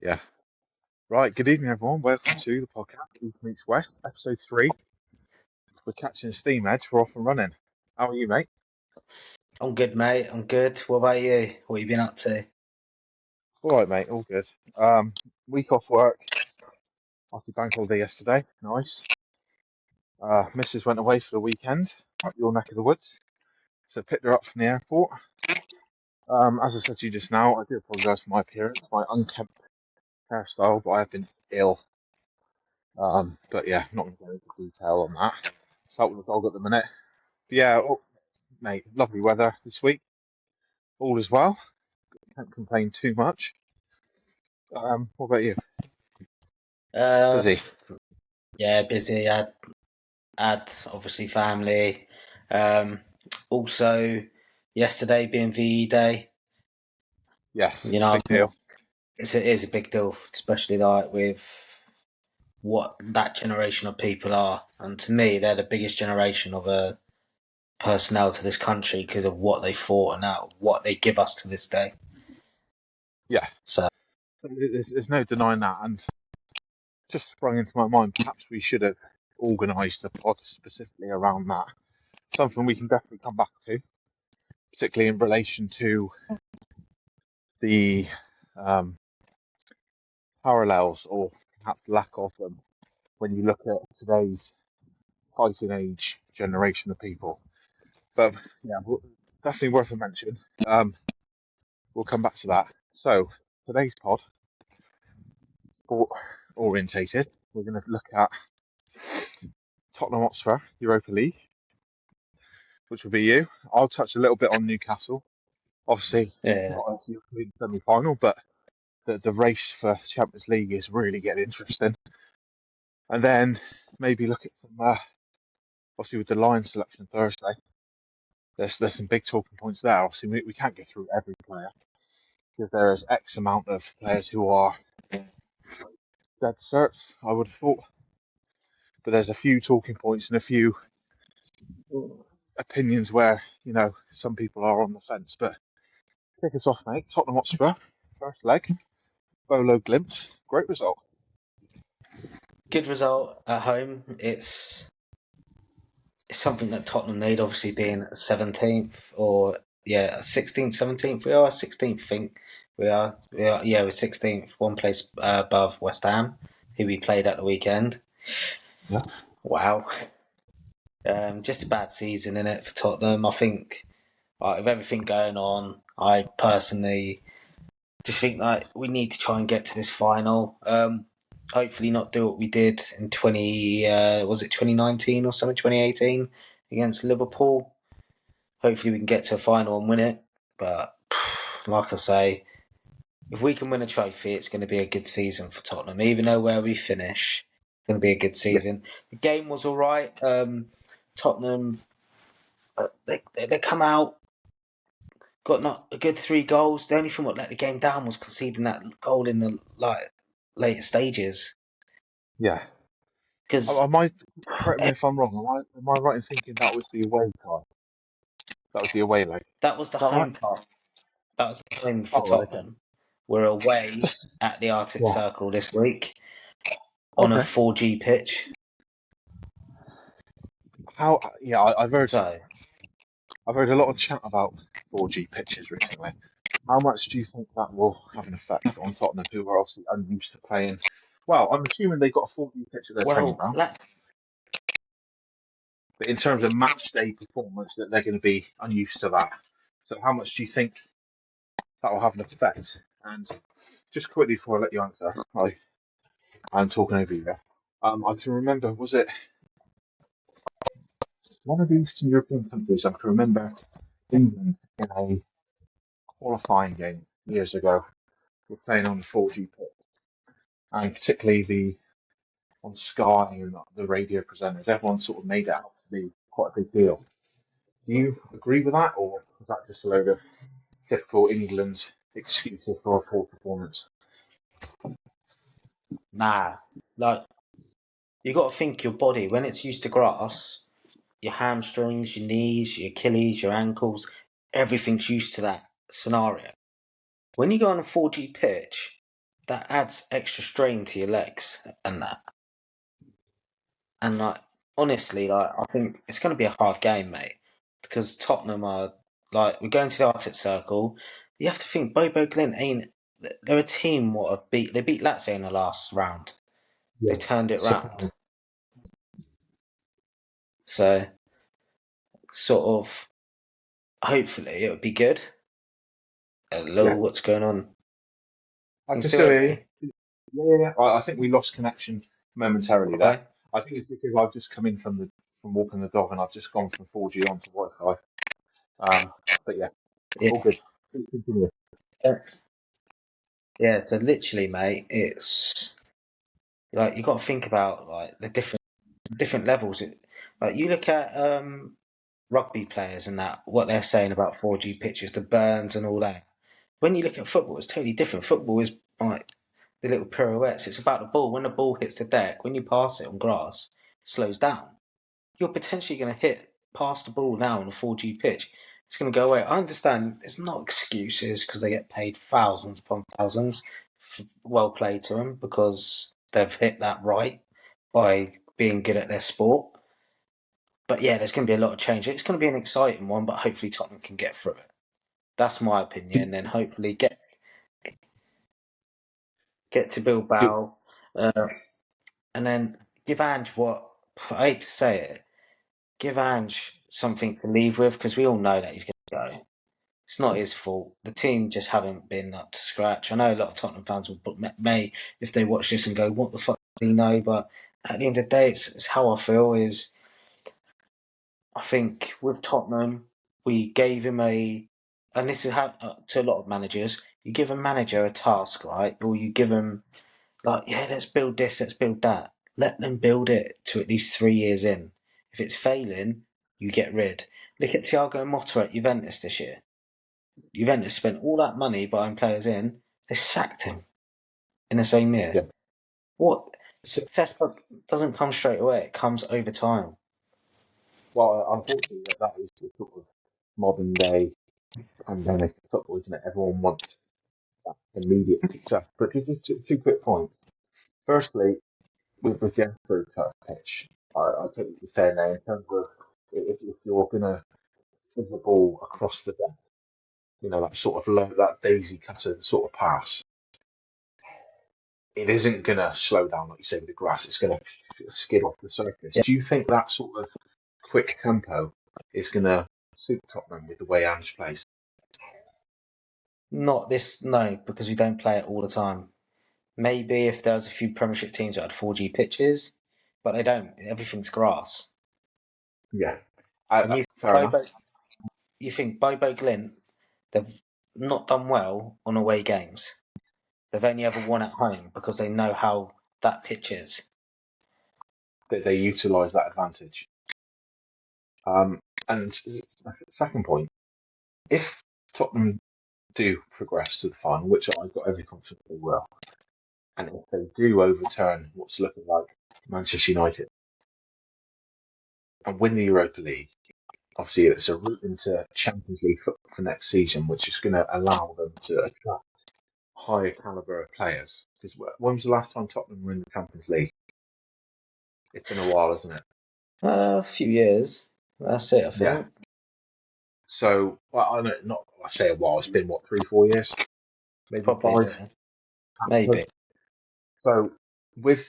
Yeah. Right. Good evening, everyone. Welcome to the podcast, East Meets West, episode 3. We're catching steam, Ed. We're off and running. How are you, mate? I'm good, mate. I'm good. What about you? What have you been up to? All right, mate. All good. Week off work after bank holiday yesterday. Nice. Mrs. went away for the weekend up your neck of the woods, so picked her up from the airport. As I said to you just now, I do apologise for my appearance, my unkempt hairstyle, but I have been ill. But yeah, I'm not going to go into detail on that. It's out with the dog at the minute. But yeah, mate, lovely weather this week. All is well. Can't complain too much. What about you? Uh, Busy? yeah, busy. Had obviously family. Um, Also yesterday being VE Day. Yes, You know, big deal. it is a big deal, especially like with what that generation of people are. And to me, they're the biggest generation of personnel to this country because of what they fought and now what they give us to this day. Yeah, So there's no denying that. And just sprung into my mind, perhaps we should have organised a pod specifically around that. Something we can definitely come back to, particularly in relation to the um, parallels or perhaps lack of them when you look at today's fighting age generation of people. But yeah, definitely worth a mention. We'll come back to that. So today's pod, sport orientated, we're going to look at Tottenham Hotspur Europa League, which will be you. I'll touch a little bit on Newcastle. Obviously, yeah, not a European semi-final, but the race for Champions League is really getting interesting. And then maybe look at some, obviously with the Lions selection Thursday, there's some big talking points there. Obviously, we can't go through every player because there is X amount of players who are dead certs, I would have thought. But there's a few talking points and a few opinions where, some people are on the fence. But kick us off, mate. Tottenham Hotspur, first leg, Bolo Glimt, great result. good result at home. It's something that Tottenham need, obviously being 17th or 16th, 17th. We are 16th, I think. We're 16th, one place above West Ham, who we played at the weekend. Yeah. Wow. Just a bad season in it for Tottenham. I think with everything going on, I personally just think like we need to try and get to this final. Hopefully not do what we did in 2019 or something, 2018 against Liverpool. Hopefully we can get to a final and win it. But like I say, if we can win a trophy, it's going to be a good season for Tottenham. Even though where we finish, it's going to be a good season. The game was all right. Tottenham, they come out, got not a good 3 goals. The only thing that let the game down was conceding that goal in the later stages. Yeah. Because I might, correct me if I'm wrong. Am I right in thinking that was the away card? That was the away leg. that was the Is that right? home part. That was the home for Oh, right, okay. Tottenham. We're away Just at the Arctic yeah. Circle this week on a Okay. 4G pitch. How? Yeah, So, I've heard a lot of chat about 4G pitches recently. How much do you think that will have an effect on Tottenham, who are obviously unused to playing? Well, I'm assuming they've got a 4G pitch at their training well, ground, but in terms of match day performance, that they're going to be unused to that. So, how much do you think that will have an effect? And just quickly before I let you answer, I'm talking over you there. I can remember, was it just one of the Eastern European countries? I can remember England in a qualifying game years ago. Were playing on the 4G pitch, and particularly the on Sky and the radio presenters, everyone sort of made it out to be quite a big deal. Do you agree with that, or is that just a load of typical England's excuses for a poor performance? nah. Like, you got to think your body, when it's used to grass, your hamstrings, your knees, your Achilles, your ankles, everything's used to that scenario. When you go on a 4G pitch, that adds extra strain to your legs and that. And like honestly, like I think it's going to be a hard game, mate, because Tottenham are like we're going to the Arctic Circle. You have to think Bobo Glint ain't. They're a team what have beat. They beat Lazio in the last round. They Yeah. turned it round. Surprise. So sort of hopefully it would be good. Hello, Yeah. what's going on? I Can you can still still hear hear you. me? Yeah. I think we lost connection momentarily there. Okay. I think it's because I've just come in from walking the dog and I've just gone from 4G onto Wi-Fi. But yeah, all Yeah. good. Please continue. Yeah. So literally, mate, it's like you got to think about like the different levels. Like you look at rugby players and that what they're saying about 4G pitches, the burns and all that. When you look at football, it's totally different. Football is like the little pirouettes. It's about the ball. When the ball hits the deck, when you pass it on grass, it slows down. You're potentially going to hit past the ball now on a 4G pitch. It's going to go away. I understand it's not excuses because they get paid thousands upon thousands. Well played to them because they've hit that right by being good at their sport. But yeah, there's going to be a lot of change. It's going to be an exciting one, but hopefully Tottenham can get through it. That's my opinion. And hopefully get to Bilbao, uh, and then give Ange what I hate to say it. Give Ange something to leave with because we all know that he's going to go. It's not his fault. The team just haven't been up to scratch. I know a lot of Tottenham fans may, if they watch this, and go, "What the fuck do you know?" But at the end of the day, it's how I feel. Is I think with Tottenham, we gave him and this is how to a lot of managers, you give a manager a task, right? Or you give him like, yeah, let's build this, let's build that. Let them build it to at least 3 years in. If it's failing, you get rid. Look at Thiago Motta at Juventus this year. Juventus spent all that money buying players in. They sacked him in the same year. Yeah. What So, success doesn't come straight away. It comes over time. well, unfortunately, that is the sort of modern day pandemic of football, isn't it? Everyone wants that immediate success. But just two quick points. Firstly, with the Anfield pitch, I think what you're saying there in terms of if you're going to hit the ball across the deck, that sort of that daisy cutter sort of pass, it isn't going to slow down, like you say, with the grass. It's going to skid off the surface. Yeah. Do you think that sort of quick tempo is going to suit Tottenham with the way Ange plays? Not this, no, because we don't play it all the time. Maybe if there was a few Premiership teams that had 4G pitches, but they don't. Everything's grass. Yeah, And fair enough. You think Bobo Glint, they've not done well on away games. They've only ever won at home because they know how that pitch is. They utilise that advantage. And second point, if Tottenham do progress to the final, which I've got every confidence they will, and if they do overturn what's looking like Manchester United and win the Europa League, obviously it's a route into Champions League for next season, which is going to allow them to attract higher caliber of players. Because when's the last time Tottenham were in the Champions League? It's been a while, hasn't it? A few years. That's it, I Yeah. think. So, well, I know, not I say a while. It's been what 3, 4 years, maybe Probably, 5. yeah. Maybe. So, with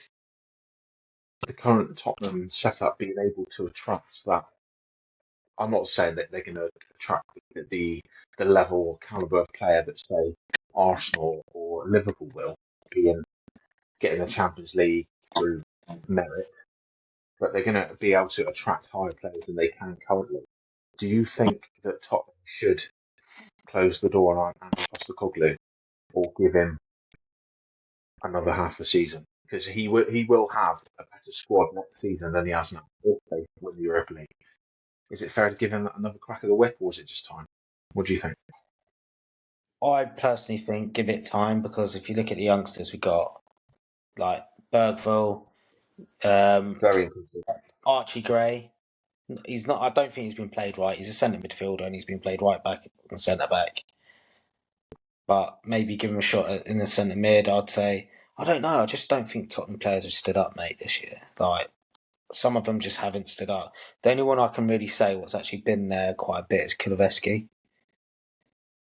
the current Tottenham setup being able to attract that, I'm not saying that they're going to attract the level or caliber of player that say Arsenal or Liverpool will, being getting the Champions League through merit, but they're going to be able to attract higher players than they can currently. Do you think that Tottenham should close the door on Ange Postecoglou or give him another half a season? Because he will have a better squad next season than he has now if they win the Europa League. Is it fair to give him another crack at the whip, or is it just time? What do you think? I personally think give it time because if you look at the youngsters we got, like Bergville, um, Very inclusive. Archie Gray, he's not. I don't think he's been played right. He's a centre midfielder and he's been played right back and centre back. but maybe give him a shot in the centre mid. I'd say I don't know. I just don't think Tottenham players have stood up, mate, this year. Like some of them just haven't stood up. The only one I can really say what's actually been there quite a bit is Kiloveski.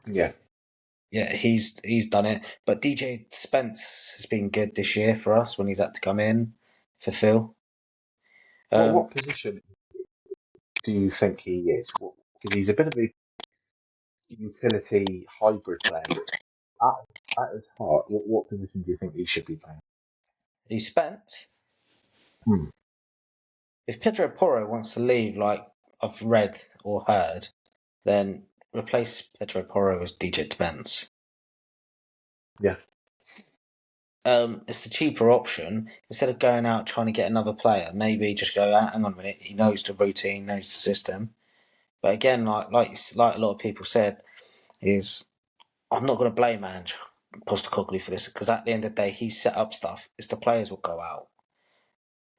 Yeah. Yeah, he's done it. But DJ Spence has been good this year for us when he's had to come in for Phil. What position do you think he is? Because he's a bit of a utility hybrid player, but at his heart, what position do you think he should be playing? He Spence. Hmm. If Pedro Porro wants to leave, like I've read or heard, then replace Pedro Porro as DJ Spence. Yeah. It's the cheaper option instead of going out trying to get another player. Maybe just go out. Hang on a minute. He knows the routine, knows the system. But again, like a lot of people said, is I'm not going to blame Ange Postecoglou for this because at the end of the day, he set up stuff. It's the players will go out,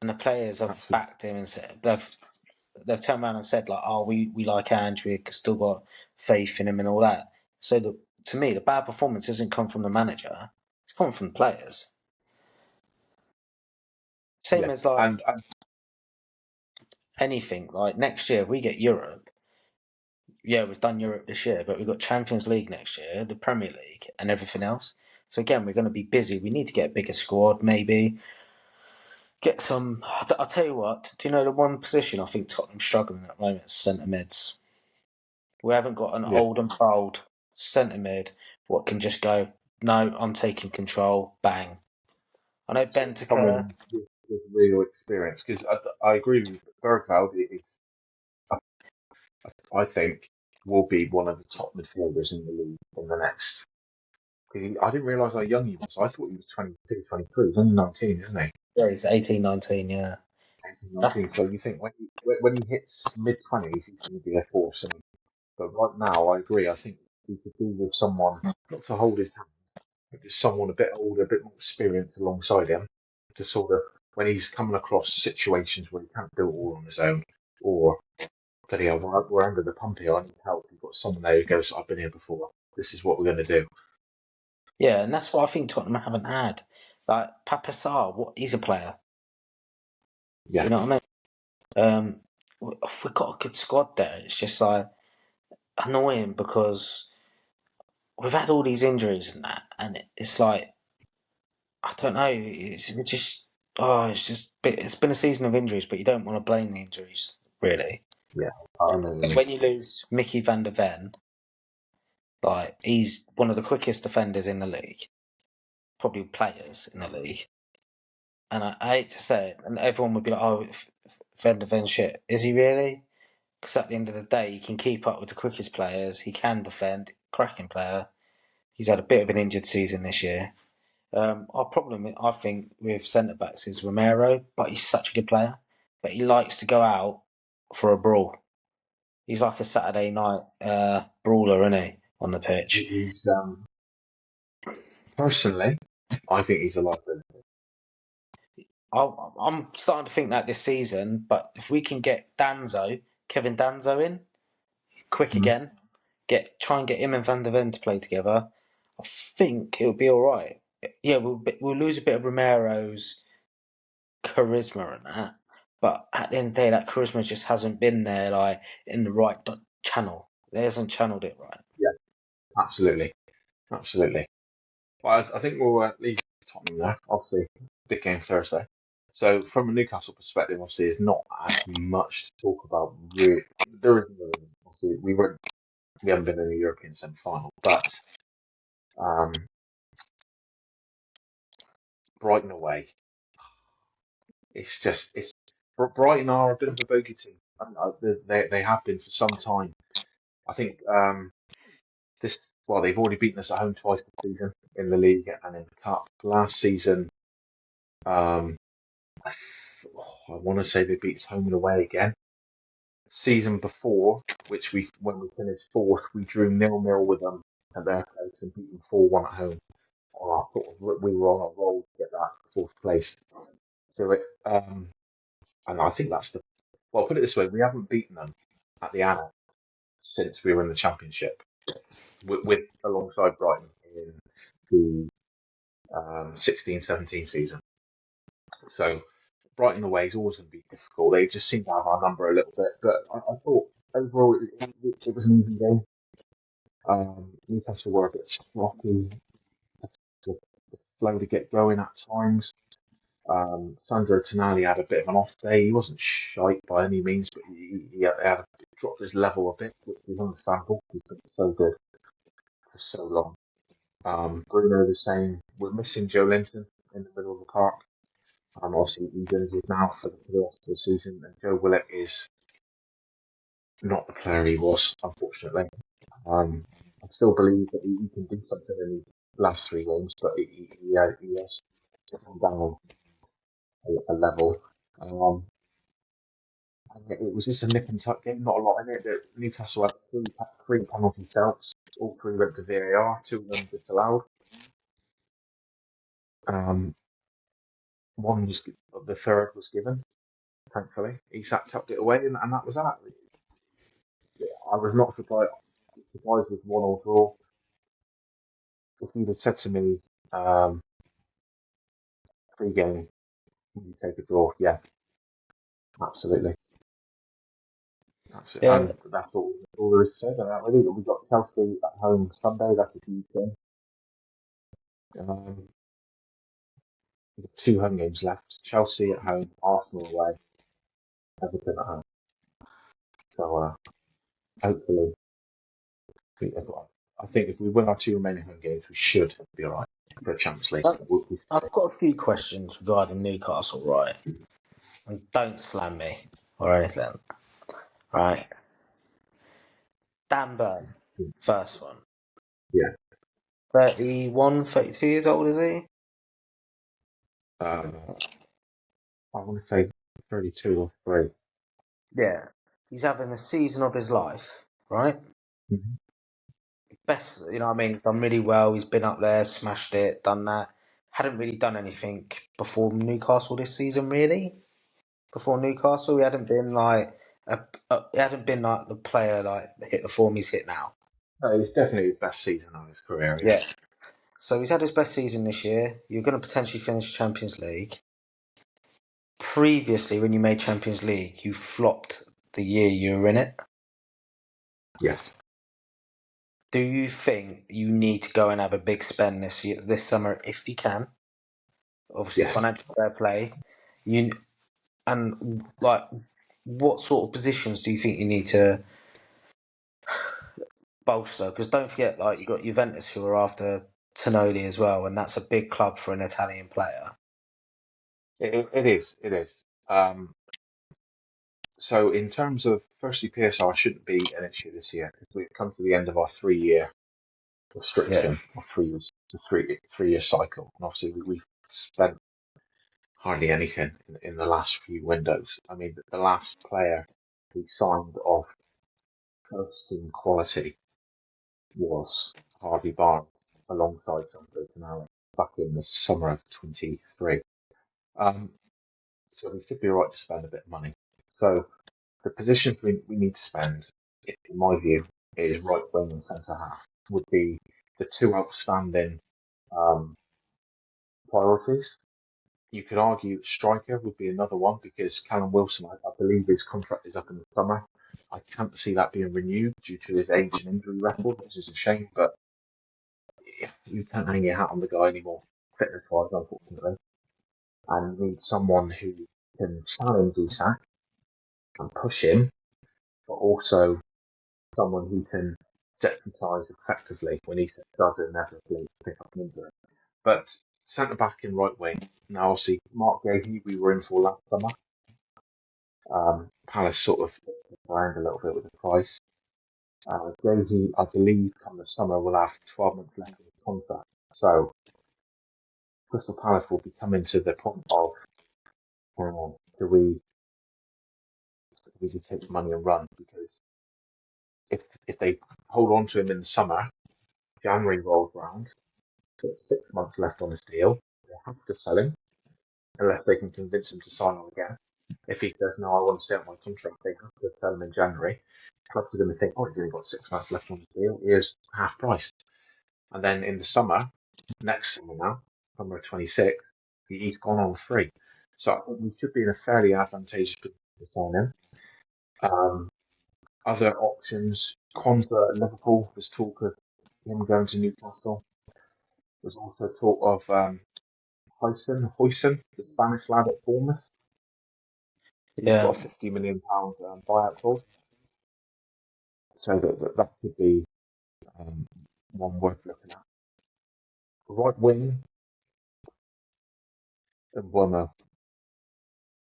and the players have Absolutely. backed him and said they've turned around and said like, oh, we like Ange, we still got faith in him and all that. So to me, the bad performance doesn't come from the manager; it's come from the players. Same Yeah. as like And anything. Like next year, if we get Europe. Yeah, we've done Europe this year, but we've got Champions League next year, the Premier League, and everything else. So again, we're going to be busy. We need to get a bigger squad, maybe get some. I'll tell you what. Do you know the one position I think Tottenham's struggling at the moment is centre mids. We haven't got an yeah, old and proud centre mid what can just go. No, I'm taking control. Bang. I know Bentaker. someone with real experience. Because I agree with you. Bergveld is, I think, will be one of the top midfielders in the league in the next. Because I didn't realise how young he was. I thought he was 22, 23. He's only 19, isn't he? Yeah, he's 18, 19, yeah. 18, That's 19. So you think when he hits mid 20s, he's going to be a force. But right now, I agree. I think we could do with someone not to hold his hand, but just someone a bit older, a bit more experienced alongside him, to sort of when he's coming across situations where he can't do it all on his own, or bloody hell, we're under the pump here. I need help. You've got someone there who goes, "I've been here before. This is what we're going to do." yeah, and that's what I think Tottenham haven't had. Like Papa Sarr, what he's a player. Do Yeah, you know what I mean? We've got a good squad there. It's just like annoying because we've had all these injuries and that, and it's like I don't know. It's just it's just it's been a season of injuries, but you don't want to blame the injuries really. yeah. I know what you mean. When you lose Mickey van der Ven, like he's one of the quickest defenders in the league, probably players in the league, and I hate to say it, and everyone would be like, "Oh, Van der Ven shit." Is he really? Because at the end of the day, he can keep up with the quickest players. He can defend, cracking player. He's had a bit of an injured season this year. Our problem, I think, with centre backs is Romero, but he's such a good player. But he likes to go out for a brawl. He's like a Saturday night brawler, isn't he, on the pitch? He's personally, I think he's a liability. I'm starting to think that this season, but if we can get Kevin Danzo in, quick Mhm. again, try and get him and Van der Ven to play together, I think it'll be all right. Yeah, we'll lose a bit of Romero's charisma and that, but at the end of the day, that charisma just hasn't been there, like in the right channel. They hasn't channeled it right. Yeah, absolutely, absolutely. Well, I think we'll leave Tottenham there. Obviously, big game Thursday. So, from a Newcastle perspective, obviously, there's not as much to talk about. Really, there isn't really. Obviously, we haven't been in the European semi-final, but um, Brighton away, it's Brighton are a bit of a bogey team. They have been for some time. I think they've already beaten us at home twice this season in the league and in the cup. Last season, um, I want to say they beat us home and away again. Season before, when we finished fourth, we drew 0-0 with them at their place and beat them 4-1 at home. We were on a roll to get that fourth place. So and I think that's put it this way, we haven't beaten them at the Annex since we were in the Championship with alongside Brighton in the 16-17 season. So Brighton away is always going to be difficult. They just seem to have our number a little bit, but I thought overall it was an even game. Newcastle were a bit sloppy, slow to get going at times. Sandro Tonali had a bit of an off day. He wasn't shite by any means, but he had dropped his level a bit, which is understandable. He's been so good for so long. Bruno the same. We're missing Joe Linton in the middle of the park. Obviously, he's injured now for the rest of the season, and Joe Willett is not the player he was, unfortunately. I still believe that he can do something in the last 3 games, but he has gone down a level. And it was just a nip and tuck game, not a lot in it. Newcastle had three penalty shouts, all three went to VAR, two of them disallowed. One was the third was given, thankfully. Isak tucked it away, and that was that. I was not surprised with 1-1 draw. If you'd have said to me, 3 game, would you take a draw? Yeah, absolutely. Yeah, And that's all there is to say about that. Really, we've got Chelsea at home Sunday. That's a huge game. We've got 2 home games left. Chelsea at home, Arsenal away, Everton at home. So hopefully, I think if we win our 2 remaining home games, we should be all right for the Champions League. I've got a few questions regarding Newcastle, right? And don't slam me or anything, right? Dan Burn, first one. Yeah. 31, 32 years old, is he? I want to say 32 or 3. Yeah. He's having the season of his life, right? Mm-hmm. Best, you know what I mean? He's done really well. He's been up there, smashed it, done that. Hadn't really done anything before Newcastle this season, really. Before Newcastle, he hadn't been like he hadn't been like the player like hit the form he's hit now. It's definitely his best season of his career. Yeah. So he's had his best season this year. You're going to potentially finish Champions League. Previously, when you made Champions League, you flopped the year you were in it. Yes. Do you think you need to go and have a big spend this summer if you can? Obviously, Yes. financial fair play. You and like, what sort of positions do you think you need to bolster? Because don't forget, like, you've got Juventus who are after Tonoli as well, and that's a big club for an Italian player. It is. It is. So in terms of, firstly, PSR shouldn't be an issue this year because we've come to the end of our 3 year Yeah, restriction, or 3 years, the 3 year cycle. And obviously we've spent hardly anything in the last few windows. I mean, the last player we signed of first team quality was Harvey Barnes alongside Sandro Tonali back in the summer of 23. So we should be all right to spend a bit of money. So the positions we need to spend, in my view, is right wing and centre half, would be the 2 outstanding priorities. You could argue striker would be another one because Callum Wilson, I believe his contract is up in the summer. I can't see that being renewed due to his age and injury record, which is a shame, but you can't hang your hat on the guy anymore, fitness wise, unfortunately. And you need someone who can challenge Isak and push him, but also someone who can deputise effectively when he does inevitably pick up an injury. But centre back and right wing. Now, obviously, Mark Gahey we were in for last summer. Palace sort of around a little bit with the price. Gahey, I believe, come the summer will have 12 months left of his contract. So Crystal Palace will be coming to the point of do we take the money and run? Because if they hold on to him in the summer, January rolls round, 6 months left on his deal, they have to sell him unless they can convince him to sign on again. If he says, no, I want to stay on my contract, they have to sell him in January. Clubs are going to think, oh, he's only got 6 months left on his deal, here's half price. And then in the summer, next summer now, summer 26, he's gone on free. So I think we should be in a fairly advantageous position to sign him. Um, Other options, Quansah at Liverpool. There's talk of him going to Newcastle. There's also talk of Hoyson, the Spanish lad at Bournemouth. He's Yeah, got a £50 million buyout clause. So that could be um, one worth looking at. Right wing and Werner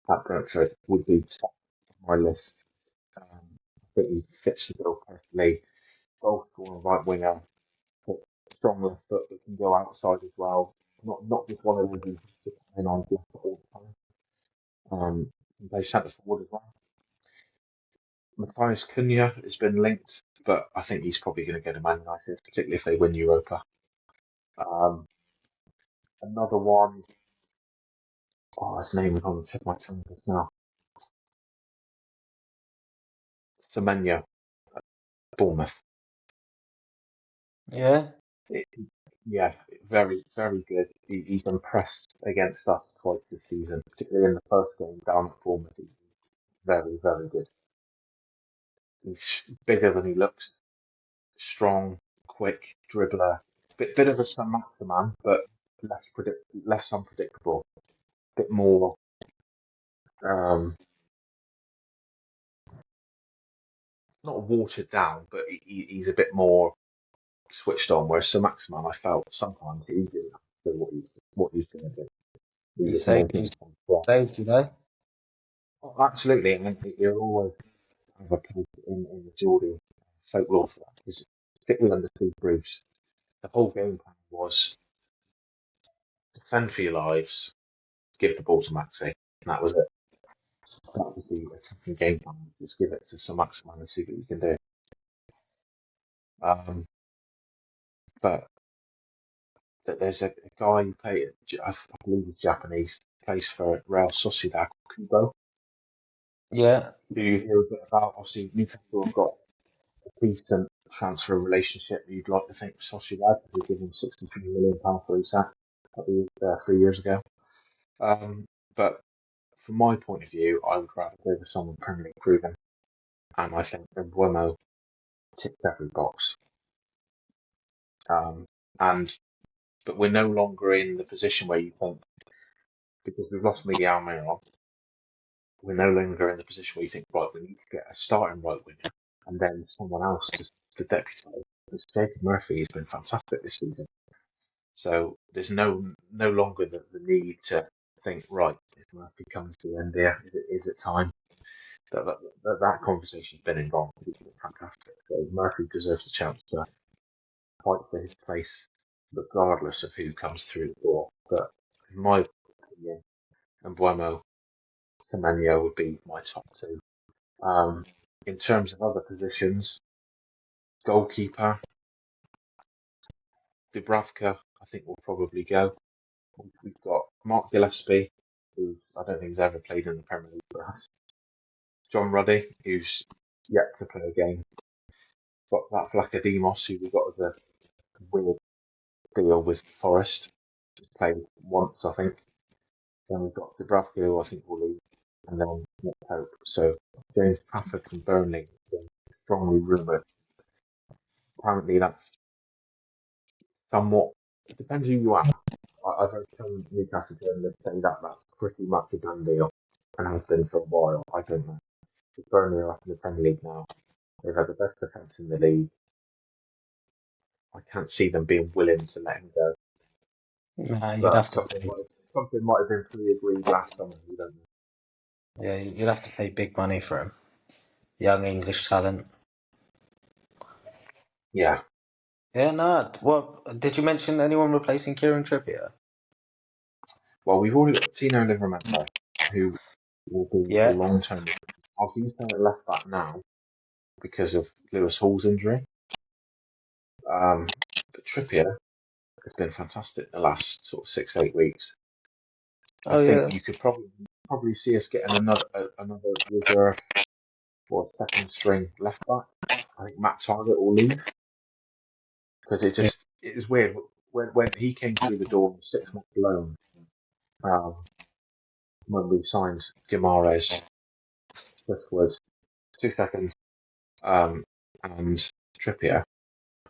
at Brentford would be top of my list. I think he fits the bill perfectly. Goal scoring right winger, but strong left foot that can go outside as well. Not just one of those who's just in on left foot all the time. Can play centre forward as well. Matthias Cunha has been linked, but I think he's probably going to go to Man United, particularly if they win Europa. Um, Another one, oh, his name is on the tip of my tongue just now. Semenyo, Bournemouth. yeah, It, yeah, very, very good. He's impressed against us twice this season, particularly in the first game down at Bournemouth. He's very, very good. He's bigger than he looks, strong, quick, dribbler. Bit of a San man, but less unpredictable. Bit more, um, not watered down, but he's a bit more switched on. Whereas Sir Maximan, I felt sometimes he didn't know what he was going to do. He he was more saved, he thinking from front. saved you though. Oh, absolutely, and he'll always have a place in the Geordie folklore for that, because particularly under Steve Bruce, the whole game plan was defend for your lives, give the ball to Maxi, and that was it. That was the attacking game plan. Just give it to Sir Maximan and see what you can do. But there's a guy who played, I believe he's Japanese, plays for Real Sociedad, Kubo. Yeah, Do you hear a bit about? Obviously, Newcastle have got a decent transfer relationship. You'd like to think Sociedad, because they gave him £63 million for his sack 3 years ago. But from my point of view, I would rather go with someone Premier League proven, and I think Mbeumo ticks every box. Um, and but we're no longer in the position where you think, because we've lost Miguel Almiron, we're no longer in the position where you think, right, we need to get a starting right winger and then someone else to deputise. Because Jacob Murphy has been fantastic this season. So there's no longer the need to think, right, is Murphy coming to the end here? Is it time? That conversation's been and gone. He's been fantastic. So Murphy deserves a chance to fight for his place, regardless of who comes through the door. But in my opinion, Mbeumo, Semenyo would be my top two. In terms of other positions, goalkeeper, Dubravka, I think will probably go. We've got Mark Gillespie, who I don't think has ever played in the Premier League for us. John Ruddy, who's yet to play a game. Got that Vlachodimos, who we got as a weird deal with Forest. Just played once, I think. Then we've got Dubravka, who I think will leave, and then Nick Pope. So James Trafford from Burnley has been strongly rumoured. Apparently that's somewhat, it depends who you ask. I've heard some Newcastle journalists say that that's pretty much a done deal and has been for a while. I don't know. Because Burnley are up in the Premier League now. They've had the best defence in the league. I can't see them being willing to let him go. nah, But something might have been pre-agreed last summer. We don't know. yeah, you'd have to pay big money for him. Young English talent. Yeah. Yeah, no. What did you mention? Anyone replacing Kieran Trippier? Well, we've already got Tino Livramento, who will be a Yeah. long-term. Obviously, he's playing at left back now because of Lewis Hall's injury. But Trippier has been fantastic the last sort of 6-8 weeks. I Oh think yeah. you could probably see us getting another reserve or second string left back. I think Matt Targett will leave because it Yeah. just it was weird when he came through the door on 6 month loan. Um, when we signed Guimaraes, this was 2 seconds, and Trippier,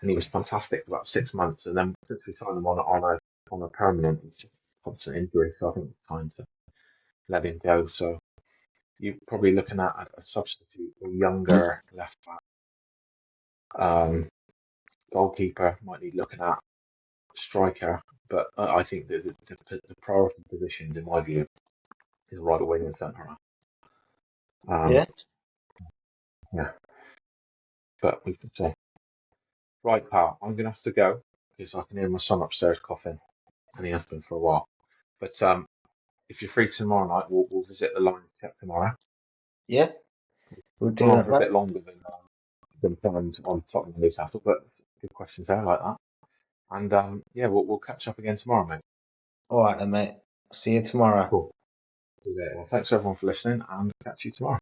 and he was fantastic for about 6 months. And then since we signed him on a permanent, it's just constant injury, so I think it's time to let him go. So you're probably looking at a substitute, a younger left back, goalkeeper might need looking at, striker. But I think that the priority positions, in my view, is right wing and centre. Yeah. Yeah, but we can say, right, pal, I'm gonna have to go because I can hear my son upstairs coughing, and he has been for a while. But if you're free tomorrow night, we'll visit the line check tomorrow. Yeah. We'll Gone do on that, for a mate. bit longer than planned on Tottenham and Newcastle, but good questions there like that. And yeah, we'll catch up again tomorrow, mate. All right, then, mate. See you tomorrow. Cool. Okay, well, thanks everyone for listening, and catch you tomorrow.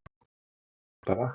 Bye bye.